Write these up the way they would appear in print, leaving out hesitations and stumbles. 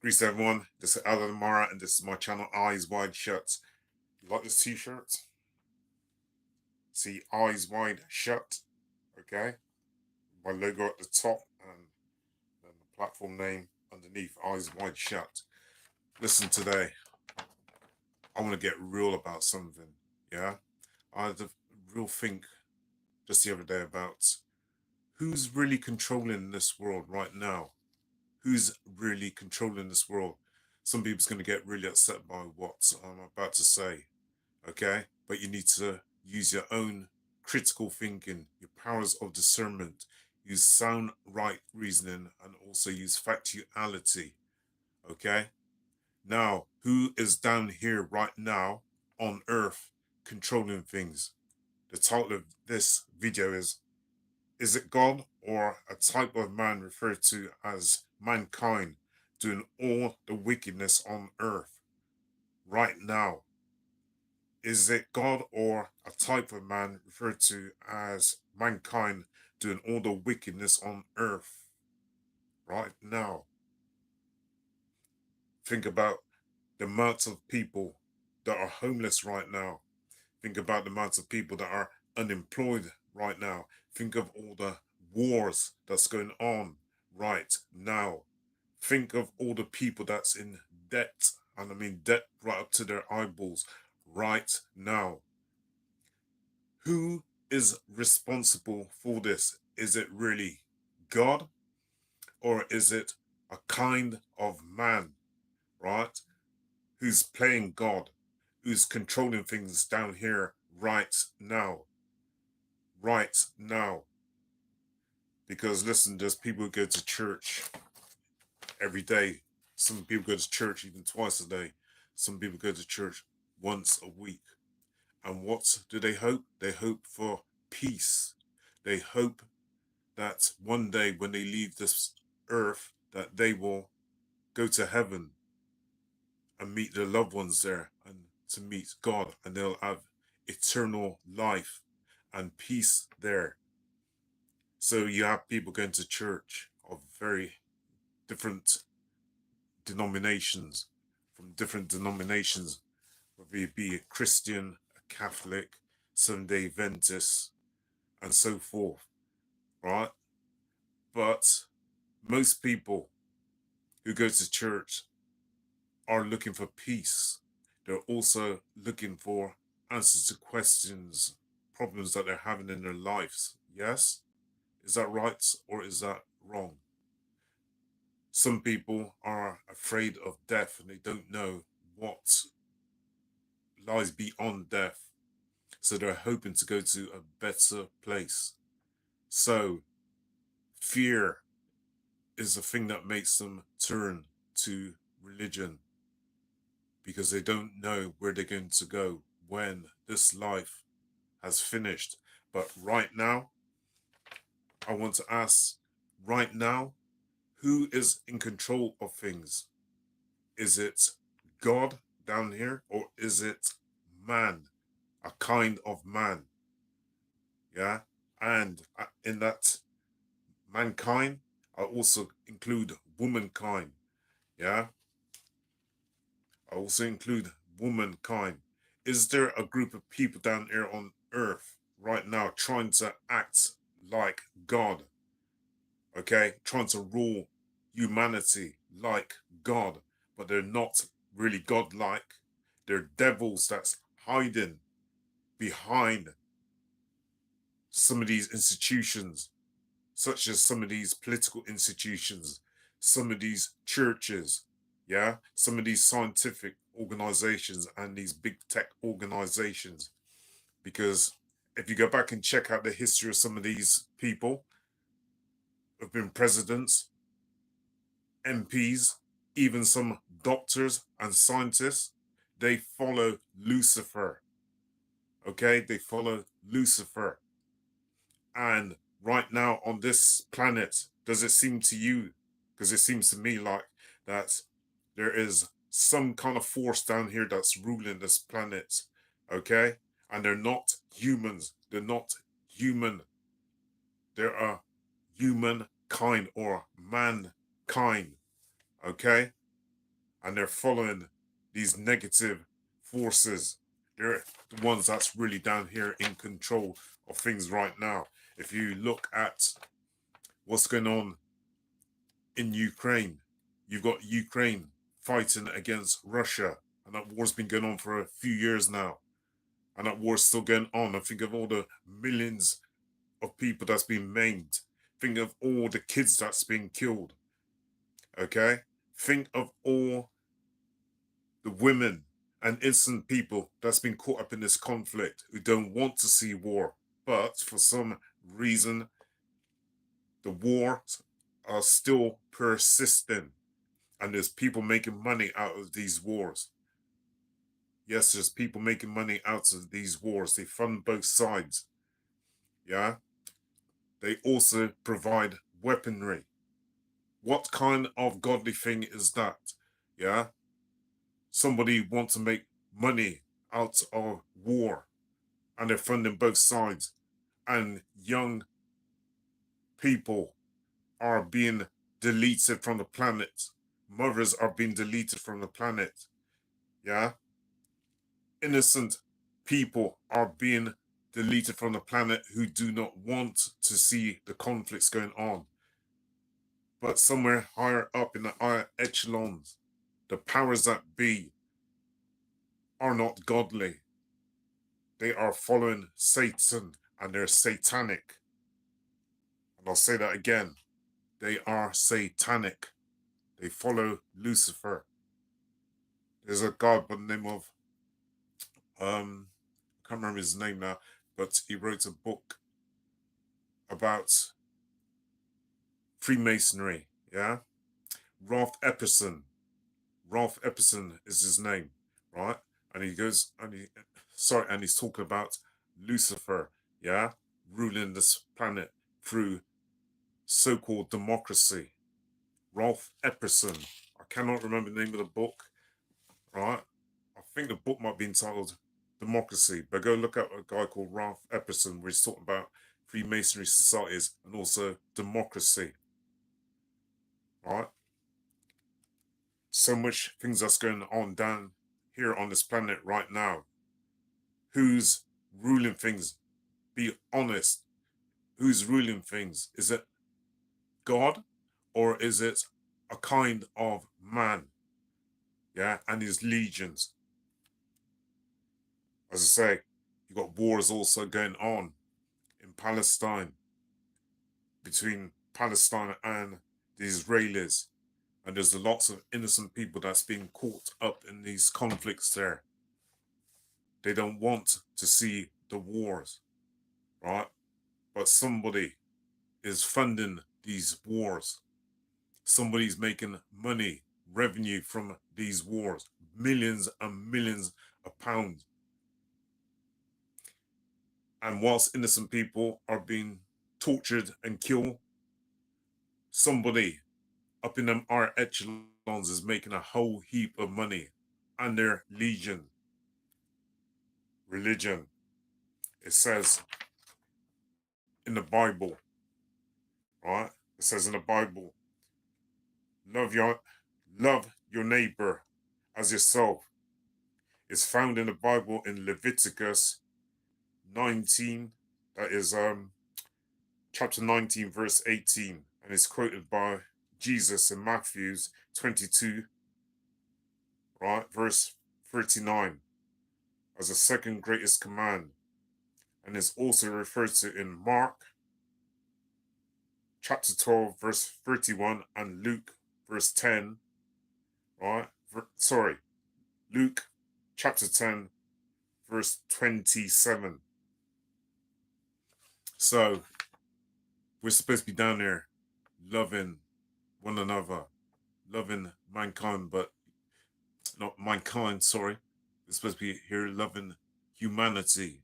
Greetings everyone, this is Eldad Amara and this is my channel Eyes Wide Shut. You like this t-shirt? See, Eyes Wide Shut, okay? My logo at the top and then the platform name underneath, Eyes Wide Shut. Listen, today, I want to get real about something, yeah? I had a real think just the other day about who's really controlling this world right now. Who's really controlling this world? Some people's going to get really upset by what I'm about to say, okay? But you need to use your own critical thinking, your powers of discernment, use sound right reasoning, and also use factuality, okay? Now, who is down here right now on Earth controlling things? The title of this video is it God or a type of man referred to as mankind doing all the wickedness on Earth right now? Is it God or a type of man referred to as mankind doing all the wickedness on Earth right now? Think about the amount of people that are homeless right now. Think about the amount of people that are unemployed right now. Think of all the wars that's going on right now. Think of all the people that's in debt, and I mean debt right up to their eyeballs right now. Who is responsible for this? Is it really God, or is it a kind of man, right, who's playing God, who's controlling things down here right now? Right now. Because listen, there's people who go to church every day. Some people go to church even twice a day. Some people go to church once a week. And what do they hope? They hope for peace. They hope that one day when they leave this earth, that they will go to heaven and meet their loved ones there and to meet God, and they'll have eternal life and peace there. So you have people going to church of very different denominations, from different denominations, whether you be a Christian, a Catholic, Sunday Adventist, and so forth, right? But most people who go to church are looking for peace. They're also looking for answers to questions, problems that they're having in their lives. Yes? Is that right or is that wrong? Some people are afraid of death and they don't know what lies beyond death. So they're hoping to go to a better place. So fear is the thing that makes them turn to religion, because they don't know where they're going to go when this life has finished. But right now, I want to ask, right now, who is in control of things? Is it God down here, or is it man, a kind of man? Yeah, and in that mankind, I also include womankind. Yeah, I also include womankind. Is there a group of people down here on Earth right now trying to act like God? Okay, trying to rule humanity like God, but they're not really God-like. They're devils that's hiding behind some of these institutions, such as some of these political institutions, some of these churches, yeah, some of these scientific organizations and these big tech organizations. Because if you go back and check out the history of some of these people who've been presidents, MPs, even some doctors and scientists, they follow Lucifer. Okay, they follow Lucifer. And right now on this planet, does it seem to you, because it seems to me like that there is some kind of force down here that's ruling this planet, okay? And they're not humans. They're not human. They're a humankind or mankind, okay? and they're following these negative forces. They're the ones that's really down here in control of things right now. If you look at what's going on in Ukraine, you've got Ukraine fighting against Russia, and that war's been going on for a few years now, and that war's still going on. I think of all the millions of people that's been maimed. Think of all the kids that's been killed. Okay? Think of all the women and innocent people that's been caught up in this conflict who don't want to see war, but for some reason the wars are still persisting, and there's people making money out of these wars. Yes, there's people making money out of these wars. They fund both sides. Yeah. They also provide weaponry. What kind of godly thing is that? Yeah. Somebody wants to make money out of war, and they're funding both sides, and young people are being deleted from the planet. Mothers are being deleted from the planet. Yeah. Innocent people are being deleted from the planet who do not want to see the conflicts going on. But somewhere higher up in the higher echelons, the powers that be are not godly. They are following Satan, and they're satanic. And I'll say that again. They are satanic. They follow Lucifer. There's a god by the name of, I can't remember his name now, but he wrote a book about Freemasonry, yeah? Ralph Epperson. Ralph Epperson is his name, right? And he goes, and he's talking about Lucifer, yeah? Ruling this planet through so-called democracy. Ralph Epperson. I cannot remember the name of the book, right? I think the book might be entitled Democracy, but go look up a guy called Ralph Epperson, where he's talking about Freemasonry societies and also democracy, right? So much things that's going on down here on this planet right now. Who's ruling things? Be honest. Who's ruling things? Is it God, or is it a kind of man? Yeah, and his legions. As I say, you've got wars also going on in Palestine, between Palestine and the Israelis. And there's lots of innocent people that's being caught up in these conflicts there. They don't want to see the wars, right? But somebody is funding these wars. Somebody's making money, revenue from these wars, millions and millions of pounds. And whilst innocent people are being tortured and killed, somebody up in them higher echelons is making a whole heap of money, and their religion. It says in the Bible, right? It says in the Bible, love your neighbor as yourself. It's found in the Bible in Leviticus 19, that is chapter 19, verse 18, and it's quoted by Jesus in Matthew's 22, right, verse 39, as the second greatest command, and is also referred to in Mark chapter 12, verse 31, and Luke verse 10, right? Luke chapter 10, verse 27. So we're supposed to be down there loving one another, loving mankind, but not mankind, sorry. We're supposed to be here loving humanity,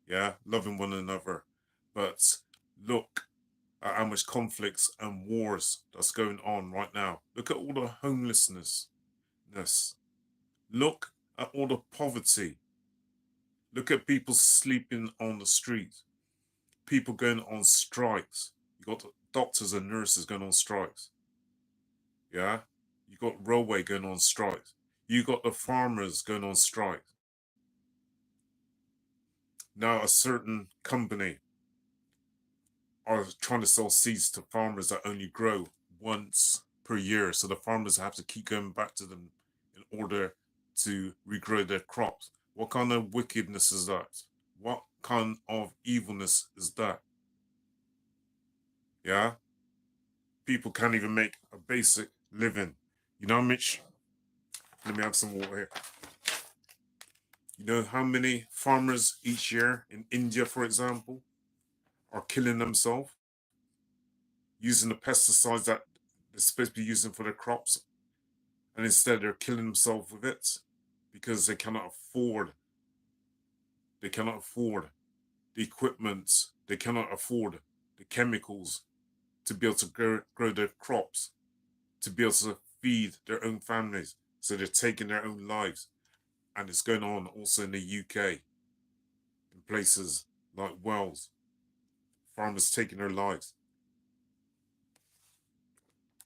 yeah, loving one another. But look at how much conflicts and wars that's going on right now. Look at all the homelessness. Look at all the poverty. Look at people sleeping on the street. People going on strikes. You got doctors and nurses going on strikes. Yeah? You got railway going on strike. You got the farmers going on strike. Now a certain company are trying to sell seeds to farmers that only grow once per year. So the farmers have to keep going back to them in order to regrow their crops. What kind of wickedness is that? What kind of evilness is that? Yeah? People can't even make a basic living. You know, Mitch? Let me have some water here. You know how many farmers each year in India, for example, are killing themselves using the pesticides that they're supposed to be using for their crops, and instead they're killing themselves with it because they cannot afford the equipment, they cannot afford the chemicals to be able to grow their crops, to be able to feed their own families. So they're taking their own lives. And it's going on also in the UK, in places like Wales, farmers taking their lives.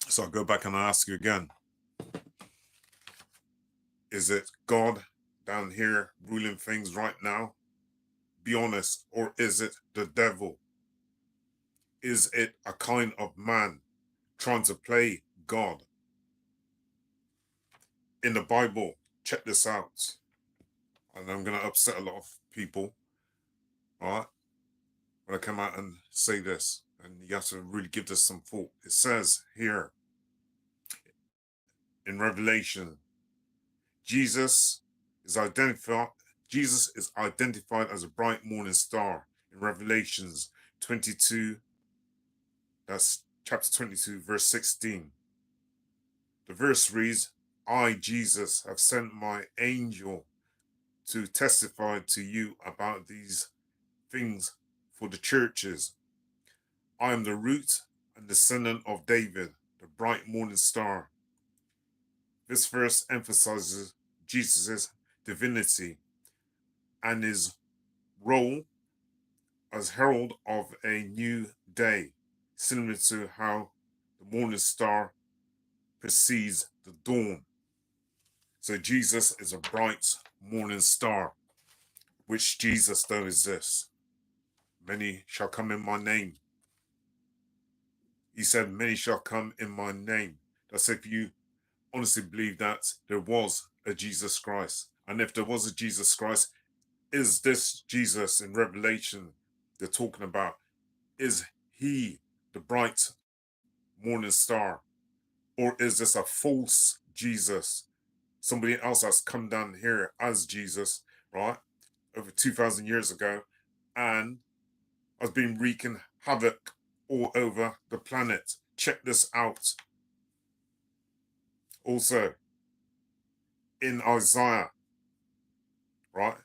So I'll go back and I'll ask you again. Is it God down here ruling things right now? Be honest. Or is it the devil? Is it a kind of man trying to play God? In the Bible, check this out. And I'm going to upset a lot of people, all right, when I come out and say this. And you have to really give this some thought. It says here in Revelation, Jesus is identified as a bright morning star in Revelations 22. That's chapter 22, verse 16. The verse reads, I, Jesus, have sent my angel to testify to you about these things for the churches. I am the root and descendant of David, the bright morning star. This verse emphasizes Jesus' divinity and his role as herald of a new day, similar to how the morning star precedes the dawn. So Jesus is a bright morning star. Which Jesus though is this? Many shall come in my name. He said, many shall come in my name. That's if you honestly believe that there was a Jesus Christ. And if there was a Jesus Christ, is this Jesus in Revelation they're talking about? Is he the bright morning star? Or is this a false Jesus? Somebody else that's come down here as Jesus, right? Over 2,000 years ago, and has been wreaking havoc all over the planet. Check this out. Also, in Isaiah, right?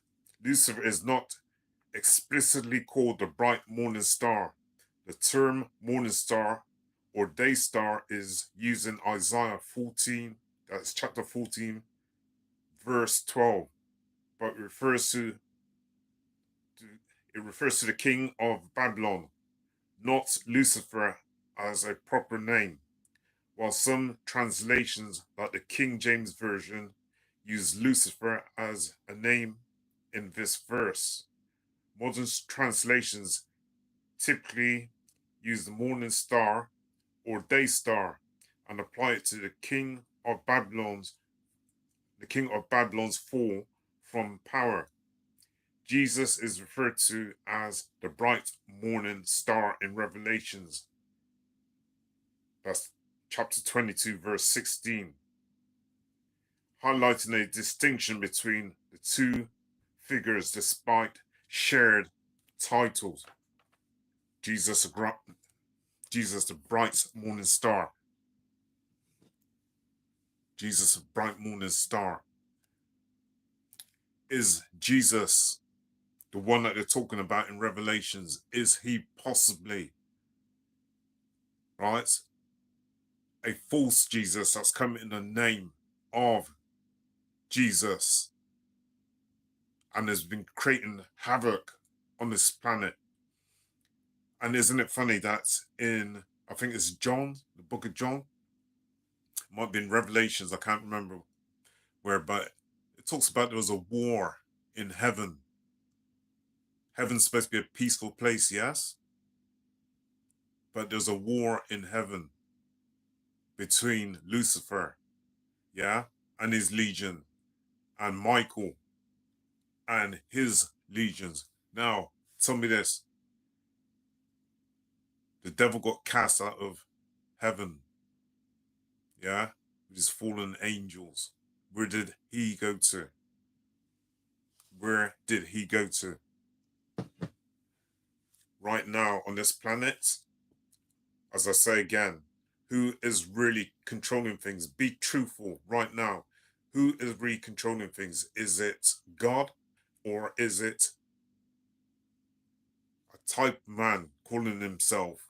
Lucifer is not explicitly called the bright morning star. The term morning star or day star is used in Isaiah 14, that's chapter 14, verse 12, but it refers to the king of Babylon, not Lucifer as a proper name, while some translations, like the King James Version, use Lucifer as a name in this verse. Modern translations typically use the morning star or day star and apply it to the king of Babylon's fall from power. Jesus is referred to as the bright morning star in Revelations. That's chapter 22, verse 16. Highlighting a distinction between the two figures despite shared titles. Jesus, the bright morning star. Jesus, the bright morning star. Is Jesus the one that they're talking about in Revelations? Is he possibly, right, a false Jesus that's come in the name of Jesus and has been creating havoc on this planet? And isn't it funny that in, I think it's John, the book of John, It might be in Revelations, I can't remember where, but it talks about there was a war in heaven. Heaven's supposed to be a peaceful place, yes? But there's a war in heaven between Lucifer, yeah, and his legion, and Michael and his legions. Now, tell me this. The devil got cast out of heaven, yeah, with his fallen angels. Where did he go to? Where did he go to? Right now on this planet, as I say again, who is really controlling things? Be truthful right now. Who is really controlling things? Is it God, or is it a type man calling himself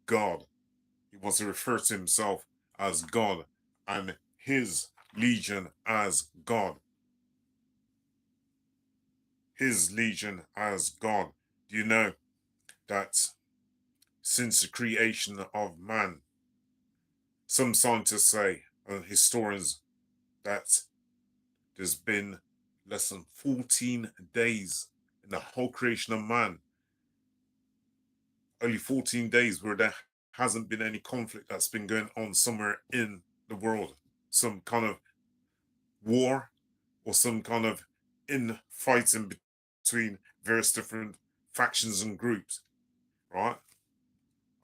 God? He wants to refer to himself as God and his legion as God. His legion as God. Do you know that since the creation of man, some scientists say, and historians, that there's been less than 14 days in the whole creation of man. Only 14 days where there hasn't been any conflict that's been going on somewhere in the world. Some kind of war or some kind of infighting between various different factions and groups, right?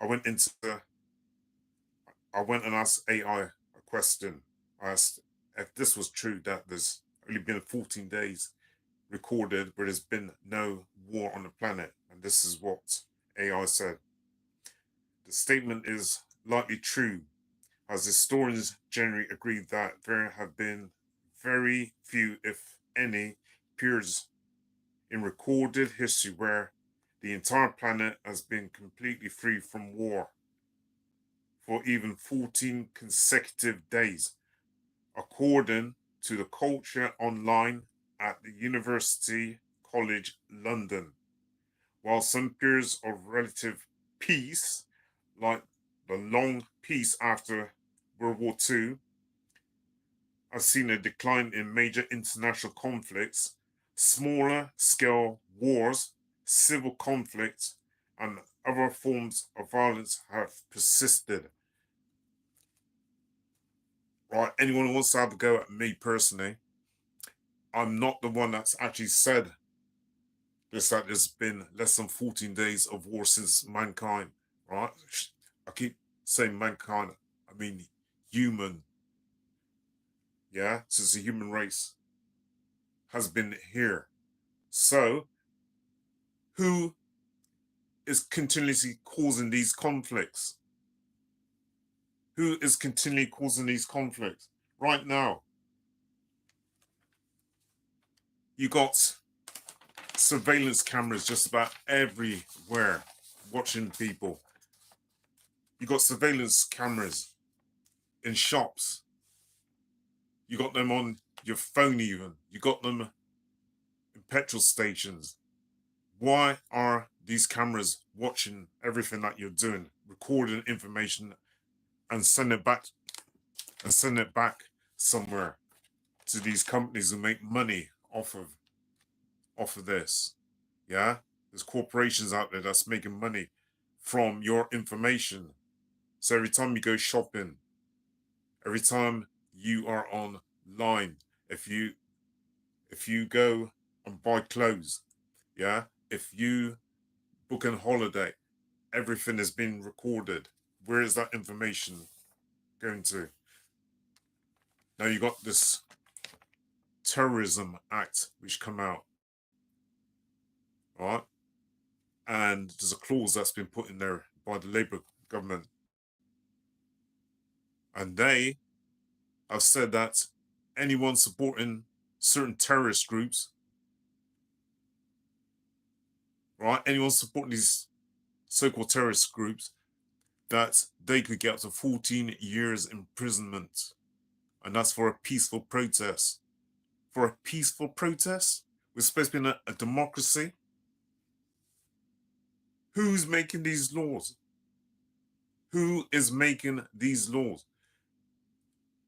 I went and asked AI a question. I asked if this was true, that there's only been 14 days recorded where there's been no war on the planet. And this is what AI said. The statement is likely true, as historians generally agree that there have been very few, if any, periods in recorded history where the entire planet has been completely free from war for even 14 consecutive days, according to the Culture Online at the University College London. While some periods of relative peace, like the long peace after World War II, have seen a decline in major international conflicts, smaller scale wars, civil conflicts, and other forms of violence have persisted. Right, anyone who wants to have a go at me personally, I'm not the one that's actually said this, that there's been less than 14 days of war since mankind, right? I keep saying mankind, I mean human, yeah? Since the human race has been here. So, who is continuously causing these conflicts? Who is continually causing these conflicts? Right now, you got surveillance cameras just about everywhere watching people. You got surveillance cameras in shops. You got them on your phone even. You got them in petrol stations. Why are these cameras watching everything that you're doing, recording information and send it back somewhere to these companies who make money off of this? Yeah? There's corporations out there that's making money from your information. So every time you go shopping, every time you are online, if you go and buy clothes, yeah, if you book a holiday, everything is being recorded. Where is that information going to? Now you got this Terrorism Act which come out, right? And there's a clause that's been put in there by the Labour government. And they have said that anyone supporting certain terrorist groups, right? Anyone supporting these so-called terrorist groups, that they could get up to 14 years imprisonment. And that's for a peaceful protest. For a peaceful protest? We're supposed to be in a democracy. Who's making these laws? Who is making these laws?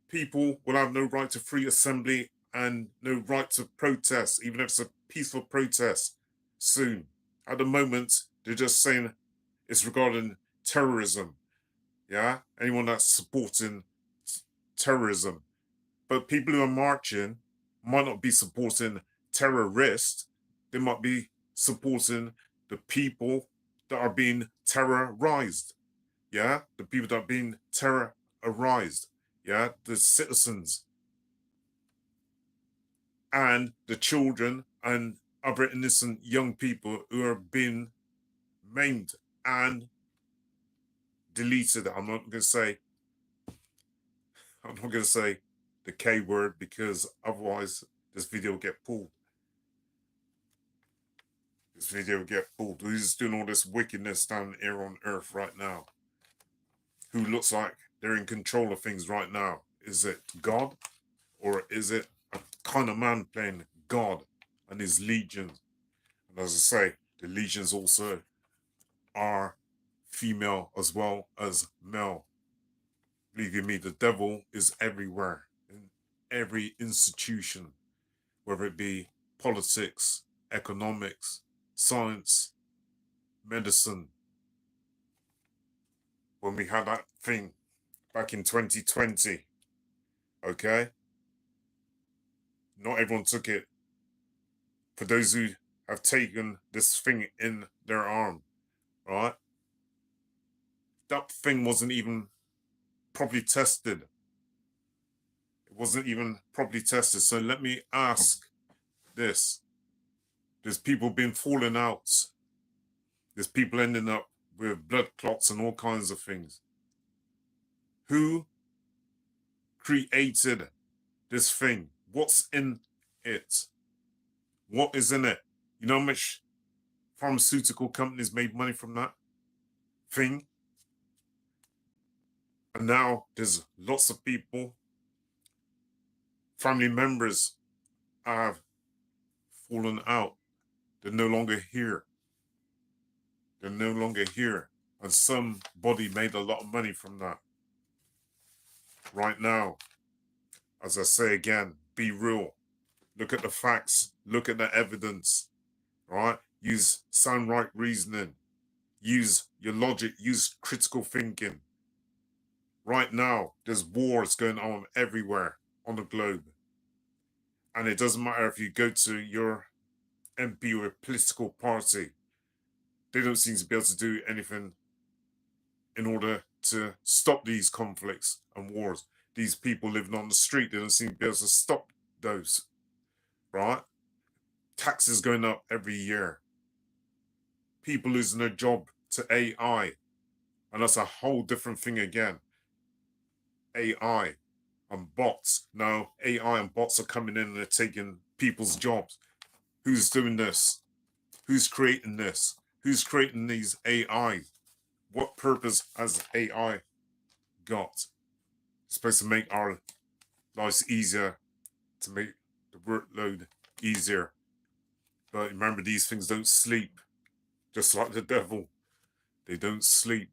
People will have no right to free assembly and no right to protest, even if it's a peaceful protest soon. At the moment, they're just saying it's regarding terrorism. Yeah, anyone that's supporting terrorism. But people who are marching might not be supporting terrorists. They might be supporting the people that are being terrorized. Yeah, the people that are being terrorized. Yeah, the citizens and the children and other innocent young people who are being maimed and deleted. I'm not gonna say the K word because otherwise this video will get pulled. This video will get pulled. Who's doing all this wickedness down here on earth right now? Who looks like they're in control of things right now? Is it God? Or is it a kind of man playing God and his legions? And as I say, the legions also are female as well as male. Believe you me, the devil is everywhere, in every institution, whether it be politics, economics, science, medicine. When we had that thing back in 2020, okay? Not everyone took it. For those who have taken this thing in their arm, right? That thing wasn't even properly tested. It wasn't even properly tested. So let me ask this. There's people been falling out. There's people ending up with blood clots and all kinds of things. Who created this thing? What's in it? What is in it? You know how much pharmaceutical companies made money from that thing? And now there's lots of people, family members have fallen out. They're no longer here. They're no longer here. And somebody made a lot of money from that. Right now, as I say again, be real. Look at the facts. Look at the evidence. Right? Use sound right reasoning. Use your logic. Use critical thinking. Right now, there's wars going on everywhere on the globe. And it doesn't matter if you go to your MP or a political party, they don't seem to be able to do anything in order to stop these conflicts and wars. These people living on the street, they don't seem to be able to stop those, right? Taxes going up every year. People losing their job to AI. And that's a whole different thing again. AI and bots. Now, AI and bots are coming in and they're taking people's jobs. Who's doing this? Who's creating this? Who's creating these AI? What purpose has AI got? It's supposed to make our lives easier, to make the workload easier. But remember, these things don't sleep. Just like the devil, they don't sleep.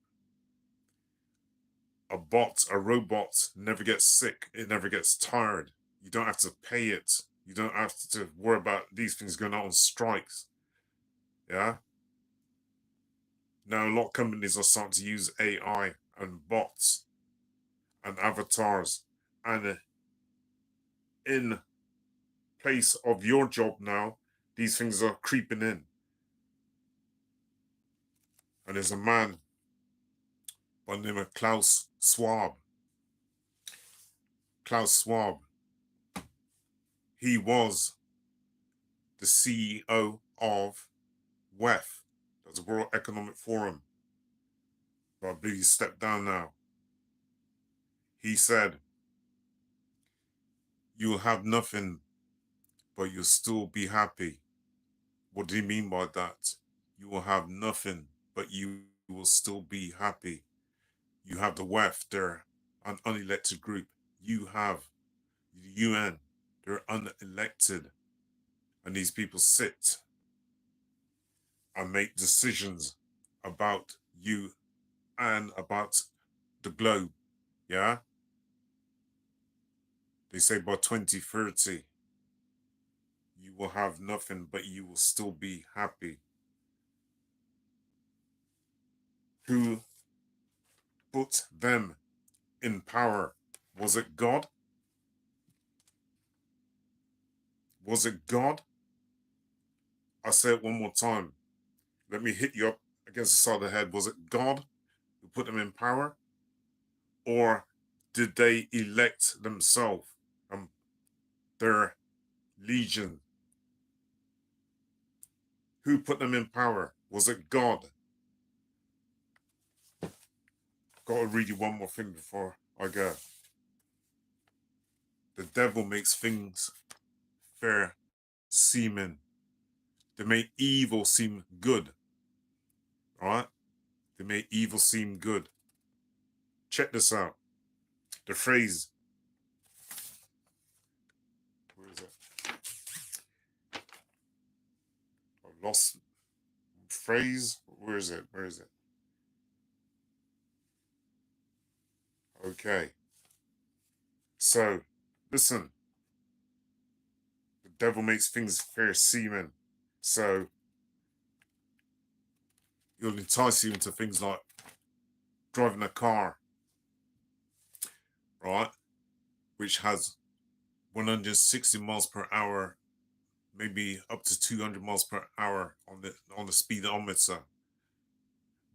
A robot never gets sick. It never gets tired. You don't have to pay it. You don't have to worry about these things going on strikes. Yeah? Now, a lot of companies are starting to use AI and bots and avatars. And in place of your job now, these things are creeping in. And there's a man by the name of Klaus Schwab. Klaus Schwab. He was the CEO of WEF. That's the World Economic Forum. But I believe he stepped down now. He said, "You will have nothing, but you'll still be happy." What do you mean by that? You will have nothing, but you will still be happy. You have the WEF, they're an unelected group. You have the UN, they're unelected. And these people sit and make decisions about you and about the globe. Yeah. They say by 2030, you will have nothing, but you will still be happy. Who put them in power? Was it God? Was it God? I say it one more time. Let me hit you up against the side of the head. Was it God who put them in power? Or did they elect themselves and their legion? Who put them in power? Was it God? Got to read you one more thing before I go. The devil makes things fair seeming. They make evil seem good. All right? They make evil seem good. Check this out. The phrase, where is it? I lost phrase. Where is it? Where is it? Okay. So, listen. The devil makes things fair seeming. So, he'll entice you into things like driving a car, right? Which has 160 miles per hour, maybe up to 200 miles per hour on the speedometer.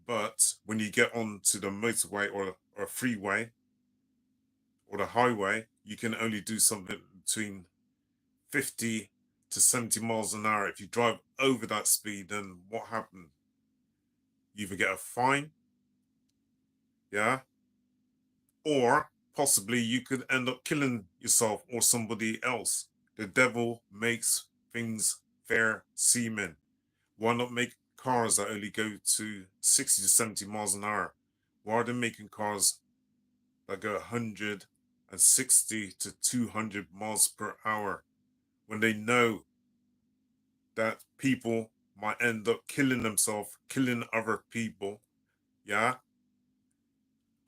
But when you get onto the motorway or freeway or the highway, you can only do something between 50 to 70 miles an hour. If you drive over that speed, then what happens? You either get a fine, yeah, or possibly you could end up killing yourself or somebody else. The devil makes things fair seeming. Why not make cars that only go to 60 to 70 miles an hour? Why are they making cars that go 160 to 200 miles per hour when they know that people might end up killing themselves, killing other people, yeah?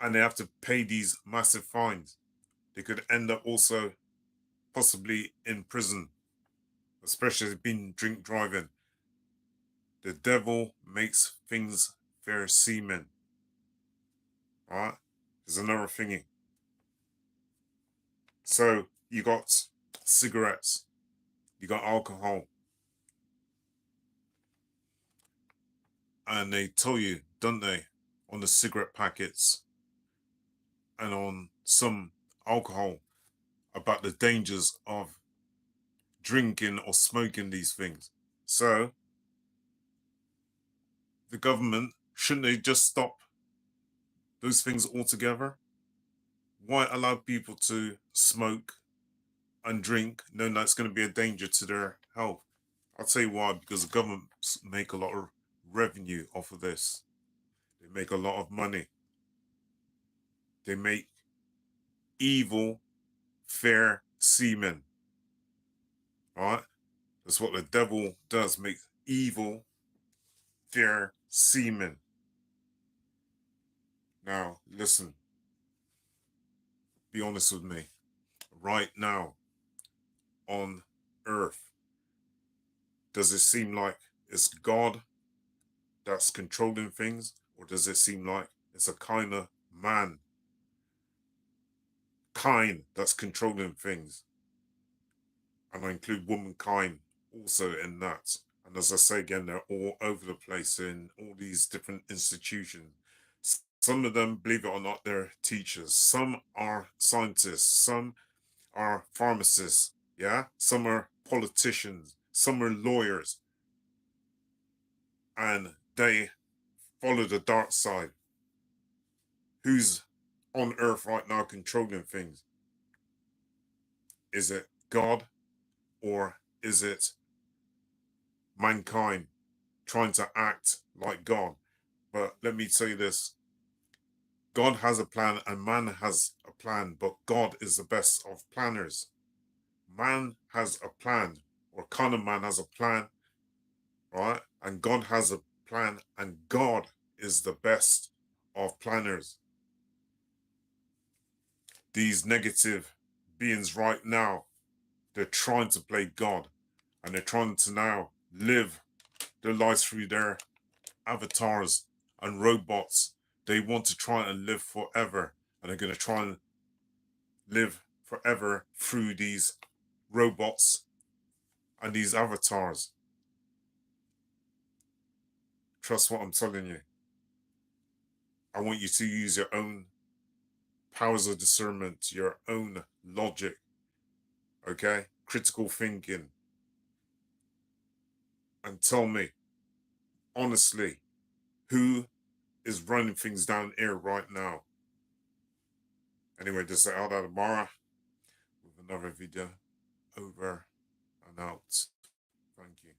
And they have to pay these massive fines. They could end up also possibly in prison, especially being drink driving. The devil makes things fair seeming. All right? There's another thingy. So you got cigarettes, you got alcohol, and they tell you, don't they, on the cigarette packets and on some alcohol about the dangers of drinking or smoking these things. So the government, shouldn't they just stop those things altogether? Why allow people to smoke and drink knowing that's going to be a danger to their health? I'll tell you why, because the government make a lot of revenue off of this. They make a lot of money. They make evil fair seeming. All right? That's what the devil does, make evil fair seeming. Now, listen, be honest with me. Right now, on earth, does it seem like it's God that's controlling things, or does it seem like it's a kind of kind that's controlling things? And I include womankind also in that. And as I say again, they're all over the place in all these different institutions. Some of them, believe it or not, they're teachers. Some are scientists. Some are pharmacists. Yeah. Some are politicians. Some are lawyers. And they follow the dark side. Who's on earth right now controlling things? Is it God, or is it mankind trying to act like God? But let me tell you this. God has a plan and man has a plan, but God is the best of planners. Man has a plan, or common man has a plan, right? And God has a plan, and God is the best of planners. these negative beings right now, they're trying to play God, and they're trying to now live their lives through their avatars and robots. They want to try and live forever, and they're going to try and live forever through these robots and these avatars. Trust what I'm telling you. I want you to use your own powers of discernment, your own logic, okay? Critical thinking. And tell me, honestly, who is running things down here right now? Anyway, this is Eldad Amara with another video. Over and out. Thank you.